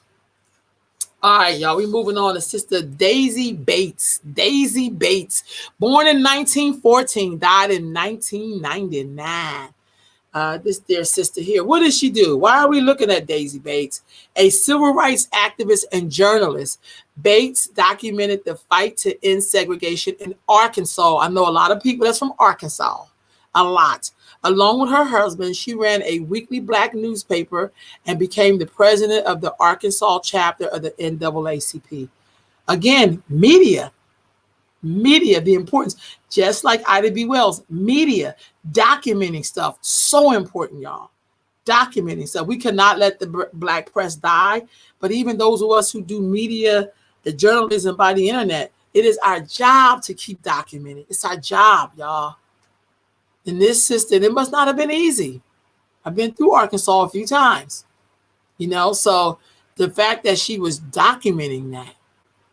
All right, y'all, we moving on to Sister Daisy Bates. Daisy Bates, born in 1914, died in 1999. This dear sister here, what did she do? Why are we looking at Daisy Bates? A civil rights activist and journalist, Bates documented the fight to end segregation in Arkansas. I know a lot of people that's from Arkansas, a lot. Along with her husband, she ran a weekly Black newspaper and became the president of the Arkansas chapter of the NAACP. Again, media, the importance, just like Ida B. Wells, media, documenting stuff, so important, y'all. Documenting stuff. We cannot let the Black press die, but even those of us who do media, the journalism by the internet, it is our job to keep documenting. It's our job, y'all. In this system, it must not have been easy. I've been through Arkansas a few times, you know, so the fact that she was documenting that,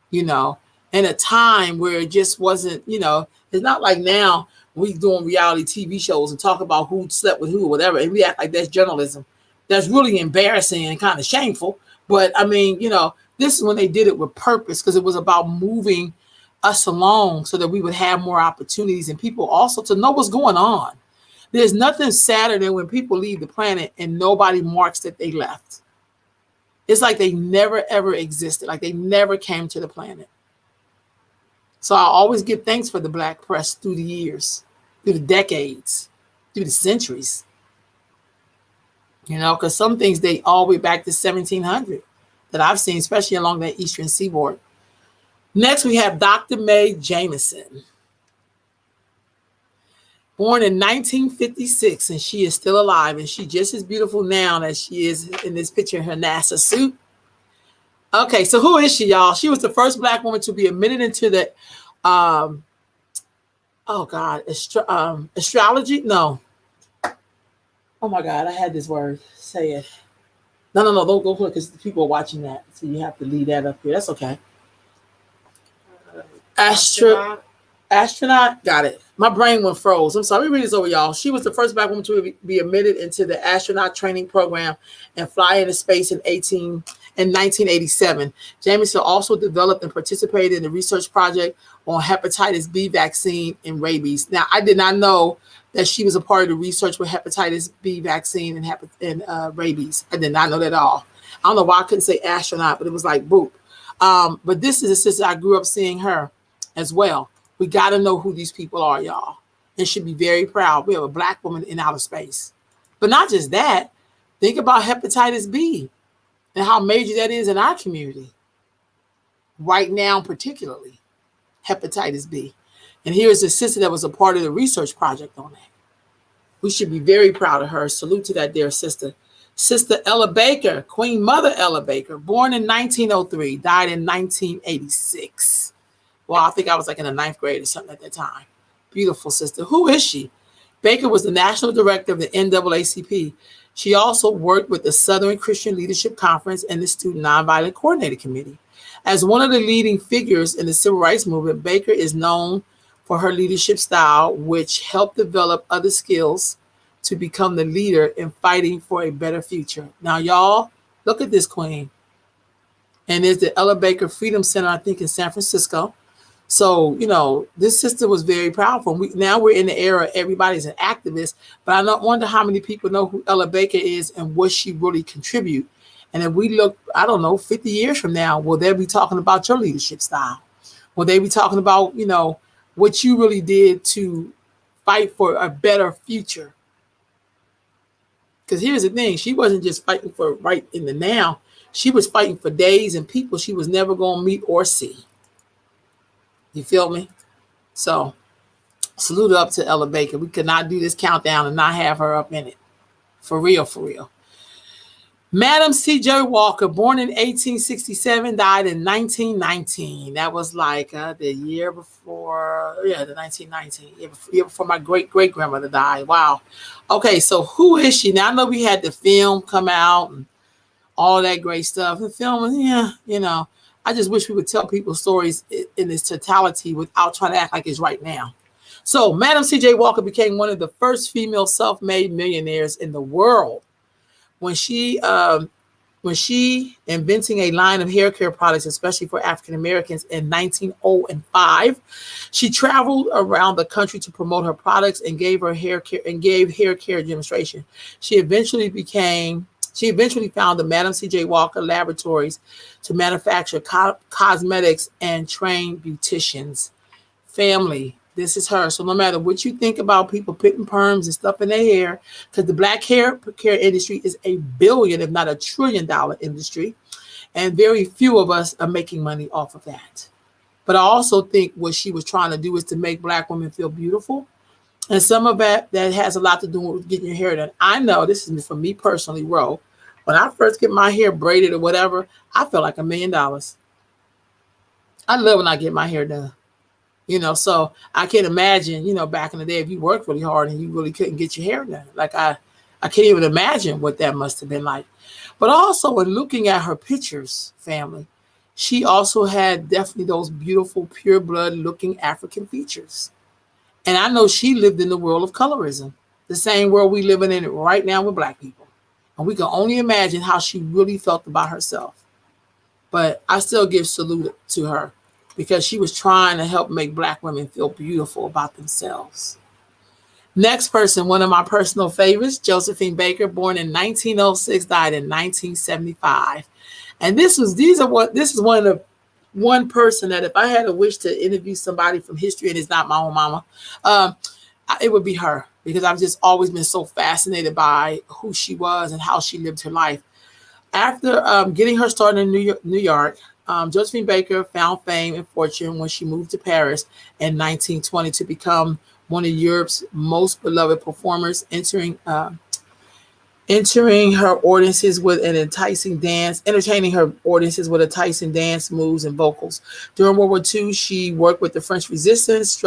you know, in a time where it just wasn't, you know, it's not like now we doing reality TV shows and talk about who slept with who or whatever, and we act like that's journalism. That's really embarrassing and kind of shameful. But I mean, you know, this is when they did it with purpose, because it was about moving us along so that we would have more opportunities and people also to know what's going on. There's nothing sadder than when people leave the planet and nobody marks that they left. It's like they never ever existed, like they never came to the planet. So I always give thanks for the Black press through the years, through the decades, through the centuries. You know, because some things date all the way back to 1700 that I've seen, especially along that eastern seaboard. Next, we have Dr. Mae Jameson, born in 1956, and she is still alive, and she's just as beautiful now as she is in this picture in her NASA suit. Okay, so who is she, y'all? She was the first Black woman to be admitted into the, astrology? No. Oh my God, I had this word. Say it. No, don't go for it, because people are watching that, so you have to leave that up here. That's okay. Astronaut, got it. My brain went froze. I'm sorry. Let me read this over, y'all. She was the first Black woman to be admitted into the astronaut training program and fly into space in 1987. Jameson also developed and participated in the research project on hepatitis B vaccine and rabies. Now, I did not know that she was a part of the research with hepatitis B vaccine and rabies. I did not know that at all. I don't know why I couldn't say astronaut, but it was like boop. But this is a sister I grew up seeing her as well. We got to know who these people are, y'all, and should be very proud. We have a Black woman in outer space. But not just that. Think about hepatitis B and how major that is in our community right now, particularly hepatitis B. And here's a sister that was a part of the research project on that. We should be very proud of her. Salute to that dear sister. Sister Ella Baker, Queen Mother Ella Baker, born in 1903, died in 1986. Well, I think I was like in the ninth grade or something at that time. Beautiful sister. Who is she? Baker was the national director of the NAACP. She also worked with the Southern Christian Leadership Conference and the Student Nonviolent Coordinator Committee. As one of the leading figures in the civil rights movement, Baker is known for her leadership style, which helped develop other skills to become the leader in fighting for a better future. Now, y'all, look at this queen. And there's the Ella Baker Freedom Center, I think, in San Francisco. So, this sister was very powerful. Now we're in the era everybody's an activist, but I don't wonder how many people know who Ella Baker is and what she really contribute. And if we look, I don't know, 50 years from now, will they be talking about your leadership style? Will they be talking about, what you really did to fight for a better future? Because here's the thing, she wasn't just fighting for right in the now. She was fighting for days and people she was never going to meet or see. You feel me? So, salute up to Ella Baker. We could not do this countdown and not have her up in it. For real, for real. Madam C.J. Walker, born in 1867, died in 1919. That was like the year before, the 1919, year before my great-great-grandmother died. Wow. Okay, so who is she? Now, I know we had the film come out and all that great stuff. The film, I just wish we would tell people stories in its totality without trying to act like it's right now. So, Madam C.J. Walker became one of the first female self-made millionaires in the world. When she inventing a line of hair care products, especially for African Americans in 1905, she traveled around the country to promote her products and gave hair care demonstration. She eventually found the Madam C.J. Walker Laboratories to manufacture cosmetics and train beauticians. Family. This is her. So no matter what you think about people putting perms and stuff in their hair, because the black hair care industry is a billion, if not $1 trillion industry, and very few of us are making money off of that. But I also think what she was trying to do is to make black women feel beautiful. And some of that has a lot to do with getting your hair done. I know, this is for me personally, Ro. When I first get my hair braided or whatever, I feel like $1 million. I love when I get my hair done. So I can't imagine, back in the day, if you worked really hard and you really couldn't get your hair done. Like I can't even imagine what that must have been like. But also in looking at her pictures, family, she also had definitely those beautiful, pure blood looking African features. And I know she lived in the world of colorism, the same world we living in right now with black people. And we can only imagine how she really felt about herself. But I still give salute to her, because she was trying to help make black women feel beautiful about themselves. Next person, one of my personal favorites, Josephine Baker, born in 1906, died in 1975. And this is one person that if I had a wish to interview somebody from history, and it's not my own mama, it would be her, because I've just always been so fascinated by who she was and how she lived her life. After getting her start in New York, Josephine Baker found fame and fortune when she moved to Paris in 1920 to become one of Europe's most beloved performers, entertaining her audiences with enticing dance moves and vocals. During World War II, she worked with the French Resistance,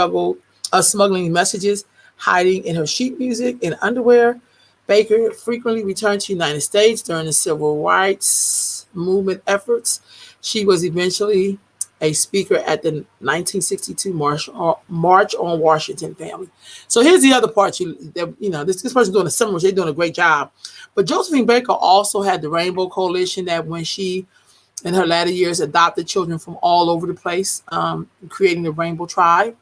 smuggling messages, hiding in her sheet music and underwear. Baker frequently returned to the United States during the civil rights movement efforts. She was eventually a speaker at the 1962 March on Washington, family. So here's the other part. This person's doing a similar, they're doing a great job. But Josephine Baker also had the Rainbow Coalition, that when she, in her latter years, adopted children from all over the place, creating the Rainbow Tribe.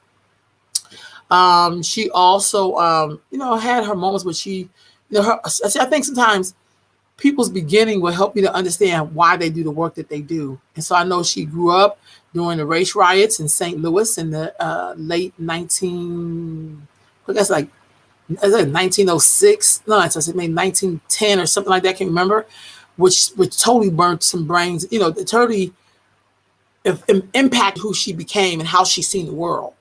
She also, had her moments where she, I think sometimes people's beginning will help you to understand why they do the work that they do. And so I know she grew up during the race riots in St. Louis in the late 1906. No, it's maybe 1910 or something like that. I can't remember, which totally burnt some brains. It totally impacted who she became and how she seen the world.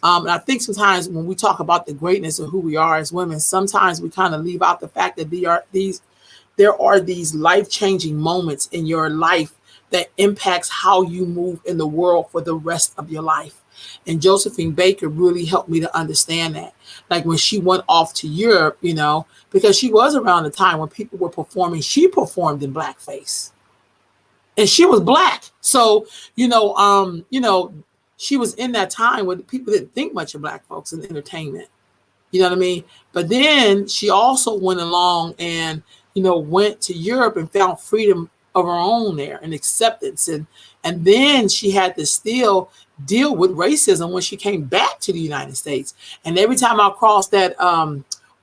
And I think sometimes when we talk about the greatness of who we are as women, sometimes we kind of leave out the fact that there are these life-changing moments in your life that impacts how you move in the world for the rest of your life. And Josephine Baker really helped me to understand that. Like when she went off to Europe, because she was around the time when people were performing, she performed in blackface. And she was black. So, she was in that time when people didn't think much of black folks in entertainment. You know what I mean? But then she also went along and, went to Europe and found freedom of her own there and acceptance. And then she had to still deal with racism when she came back to the United States. And every time I cross that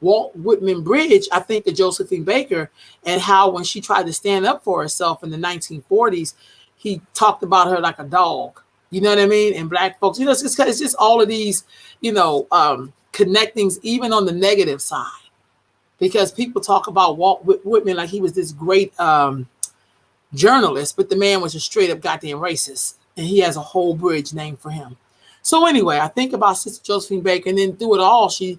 Walt Whitman Bridge, I think of Josephine Baker and how when she tried to stand up for herself in the 1940s, he talked about her like a dog. You know what I mean? And black folks, it's just all of these, connectings, even on the negative side. Because people talk about Walt Whitman like he was this great journalist, but the man was a straight up goddamn racist. And he has a whole bridge named for him. So anyway, I think about Sister Josephine Baker, and then through it all, she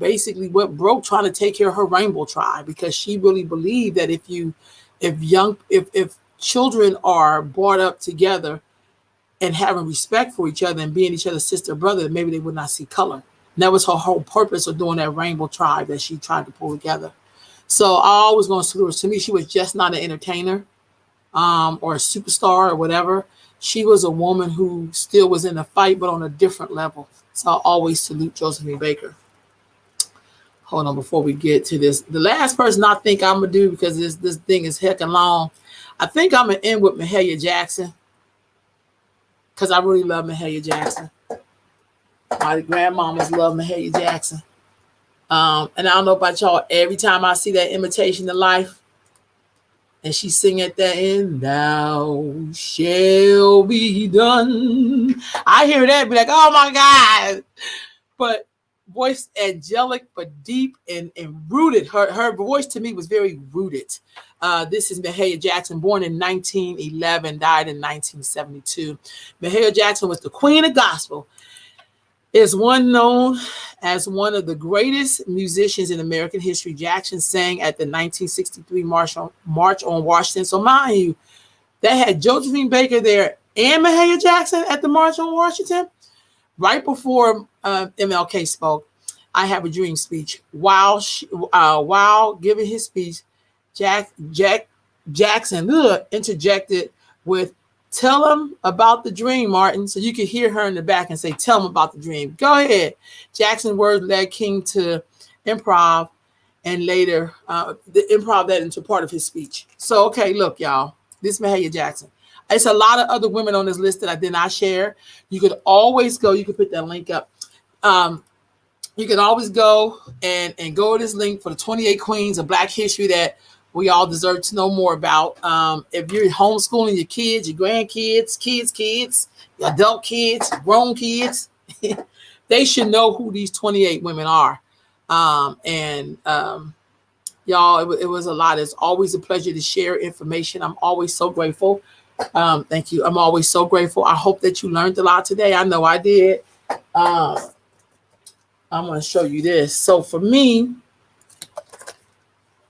basically went broke trying to take care of her Rainbow tribe, because she really believed that if children are brought up together and having respect for each other and being each other's sister or brother, maybe they would not see color. And that was her whole purpose of doing that Rainbow tribe that she tried to pull together. So I always going to salute her. To me, she was just not an entertainer or a superstar or whatever. She was a woman who still was in the fight, but on a different level. So I always salute Josephine Baker. Hold on, before we get to this, the last person I think I'm gonna do, because this thing is heckin' long, I think I'm gonna end with Mahalia Jackson, because I really love Mahalia Jackson. My grandmamas love Mahalia Jackson. And I don't know about y'all, every time I see that Imitation of Life, and she sing at the end, "Thou shall be done," I hear that, be like, oh my God. But voice angelic, but deep and rooted. Her voice to me was very rooted. This is Mahalia Jackson, born in 1911, died in 1972. Mahalia Jackson was the queen of gospel. Is one known as one of the greatest musicians in American history. Jackson sang at the 1963 March on Washington. So mind you, they had Josephine Baker there and Mahalia Jackson at the March on Washington. Right before MLK spoke, "I Have a Dream" speech. While giving his speech, Jackson interjected with, "Tell him about the dream, Martin." So you could hear her in the back and say, "Tell him about the dream." Go ahead. Jackson's words led King to improv, and later the improv that into part of his speech. So, okay, look, y'all, this is Mahalia Jackson. It's a lot of other women on this list that I did not share. You could always go, you can put that link up. You can always go and go to this link for the 28 Queens of Black history that we all deserve to know more about. If you're homeschooling your kids, your grandkids, kids, your adult kids, grown kids, they should know who these 28 women are. Y'all, it was a lot. It's always a pleasure to share information. I'm always so grateful. Thank you. I'm always so grateful. I hope that you learned a lot today. I know I did. I'm going to show you this. So for me,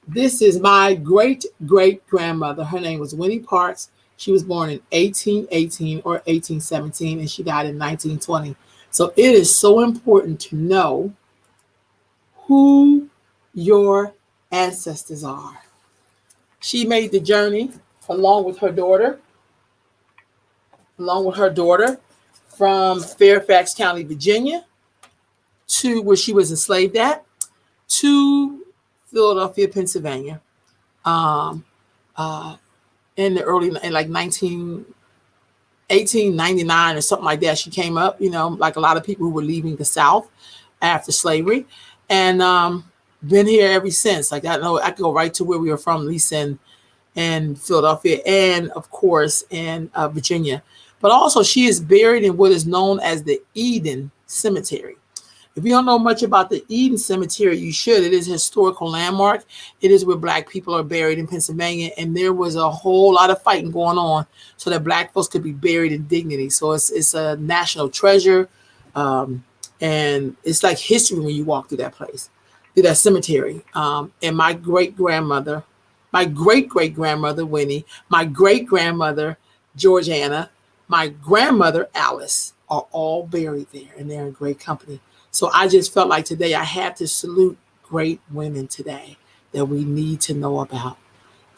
this is my great-great-grandmother. Her name was Winnie Parks. She was born in 1818 or 1817, and she died in 1920. So it is so important to know who your ancestors are. She made the journey along with her daughter from Fairfax County, Virginia, to where she was enslaved at, to Philadelphia, Pennsylvania, in like 1899 or something like that. She came up, like a lot of people who were leaving the South after slavery, and been here ever since. Like I know I could go right to where we were from, at least in Philadelphia, and of course in Virginia. But also she is buried in what is known as the Eden Cemetery. If you don't know much about the Eden Cemetery, you should. It is a historical landmark. It is where Black people are buried in Pennsylvania, and there was a whole lot of fighting going on so that Black folks could be buried in dignity. So it's a national treasure. And it's like history when you walk through that place, through that cemetery. And my great grandmother, Winnie, my great grandmother Georgiana, my grandmother Alice are all buried there, and they're in great company. So I just felt like today I had to salute great women today that we need to know about.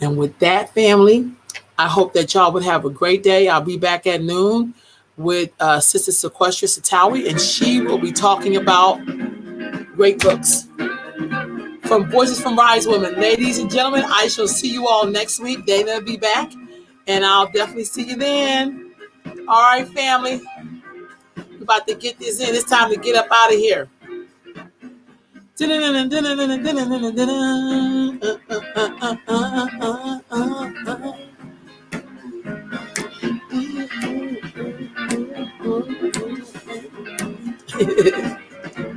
And with that, family, I hope that y'all would have a great day. I'll be back at noon with Sister Sequestra Satawi, and she will be talking about great books from Voices from Rise Women. Ladies and gentlemen, I shall see you all next week. Dana will be back, and I'll definitely see you then. All right, family. We're about to get this in. It's time to get up out of here.